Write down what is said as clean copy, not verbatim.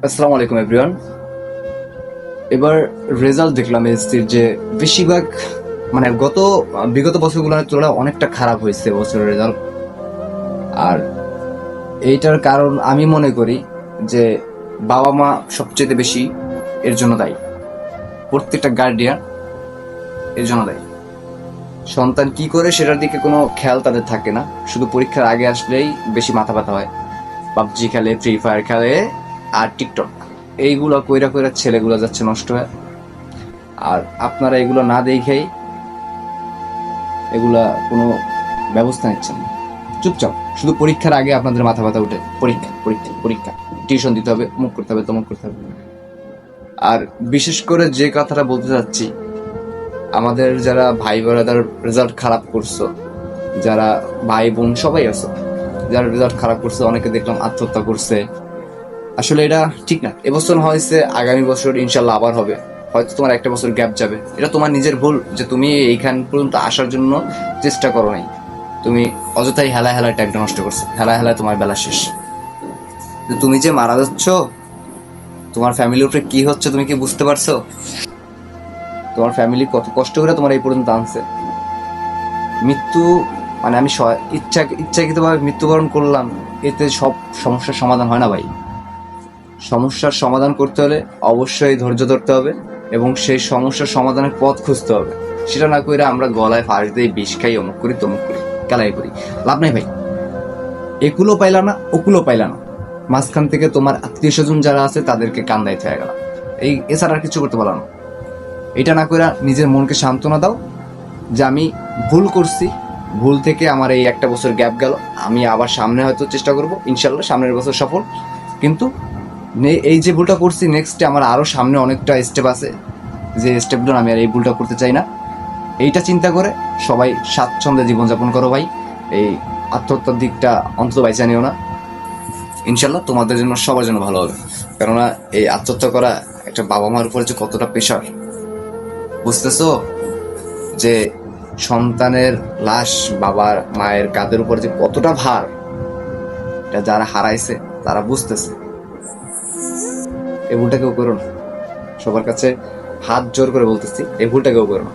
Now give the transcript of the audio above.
আসসালামু আলাইকুম এভরিওয়ান। এবার রেজাল্ট দেখলাম এসএসসির যে বেশিরভাগ মানে বিগত বছরগুলোর তুলনায় অনেকটা খারাপ হয়েছে বছরের রেজাল্ট। আর এইটার কারণ আমি মনে করি যে বাবা মা সবচেয়ে বেশি এর জন্য দায়ী। প্রত্যেকটা গার্ডিয়ান এর জন্য দায়ী। সন্তান কি করে সেটার দিকে কোনো খেয়াল তাদের থাকে না, শুধু পরীক্ষার আগে আসলেই বেশি মাথা ব্যথা হয়। পাবজি খেলে, ফ্রি ফায়ার খেলে, আর টিকটক, এইগুলো কইরা কইরা ছেলেগুলো যাচ্ছে নষ্ট হয়ে। আর আপনারা এগুলো না দেখেই এগুলা কোনো ব্যবস্থা নিচ্ছেন না, চুপচাপ শুধু পরীক্ষার আগে আপনাদের মাথা ব্যথা উঠে পরীক্ষা পরীক্ষা পরীক্ষা, টিউশন দিতে হবে, অমুক করতে হবে, তমুক করতে হবে। আর বিশেষ করে যে কথাটা বলতে চাচ্ছি, আমাদের যারা ভাই বোনেদের রেজাল্ট খারাপ করছো, যারা ভাই বোন সবাই আছে, যারা রেজাল্ট খারাপ করছে, অনেকে দেখলাম আত্মহত্যা করছে। আসলে এটা ঠিক না। এবছর হয়েছে, আগামী বছর ইনশাল্লাহ আবার হবে, হয়তো তোমার একটা বছর গ্যাপ যাবে। এটা তোমার নিজের ভুল যে তুমি এইখান পর্যন্ত আসার জন্য চেষ্টা করো নাই। তুমি অযথাই হেলা হেলায় টাইমটা নষ্ট করছো, হেলা হেলায় তোমার বেলা শেষ। তুমি যে মারা যাচ্ছ, তোমার ফ্যামিলির উপরে কি হচ্ছে তুমি কি বুঝতে পারছো? তোমার ফ্যামিলি কত কষ্ট করে তোমার এই পর্যন্ত আনছে। মৃত্যু মানে আমি ইচ্ছাকৃতভাবে মৃত্যুবরণ করলাম, এতে সব সমস্যার সমাধান হয় না ভাই। সমস্যার সমাধান করতে হলে অবশ্যই ধৈর্য ধরতে হবে এবং সেই সমস্যার সমাধানের পথ খুঁজতে হবে। সেটা না করে আমরা গলায় ফাঁস দিয়ে বিষ খাই, অমুক করি তমুক করি, কালাই করি, লাভ নাই ভাই। একুলো পাইলা না, ওকুলো পাইলা না, মাঝখান থেকে তোমার আত্মীয় স্বজন যারা আছে তাদেরকে কান্দাইতে হয়ে গেল। এছাড়া আর কিছু করতে পারলাম না। এটা না করে নিজের মনকে সান্ত্বনা দাও যে আমি ভুল করছি, ভুল থেকে আমার এই একটা বছর গ্যাপ গেল, আমি আবার সামনে হয়তো চেষ্টা করব, ইনশাল্লাহ সামনের বছর সফল। কিন্তু এই যে ভুলটা করছি, নেক্সটে আমার আরও সামনে অনেকটা স্টেপ আছে, যে স্টেপগুলো আমি আর এই ভুলটা করতে চাই না। এইটা চিন্তা করে সবাই স্বাচ্ছন্দ্যে জীবনযাপন করো ভাই। এই আত্মহত্যার দিকটা অন্তত বাইচা নিও না। ইনশাল্লাহ তোমাদের জন্য, সবার জন্য ভালো হবে। কেননা এই আত্মহত্যা করা একটা বাবা মার উপরে যে কতটা প্রেশার, বুঝতেছো? যে সন্তানের লাশ বাবার মায়ের কাঁধের উপর যে কতটা ভার, এটা যারা হারাইছে তারা বুঝতেছে। এই ভুলটা কেউ করো না, সবার কাছে হাত জোর করে বলতেছি, এই ভুলটা কেউ করো না।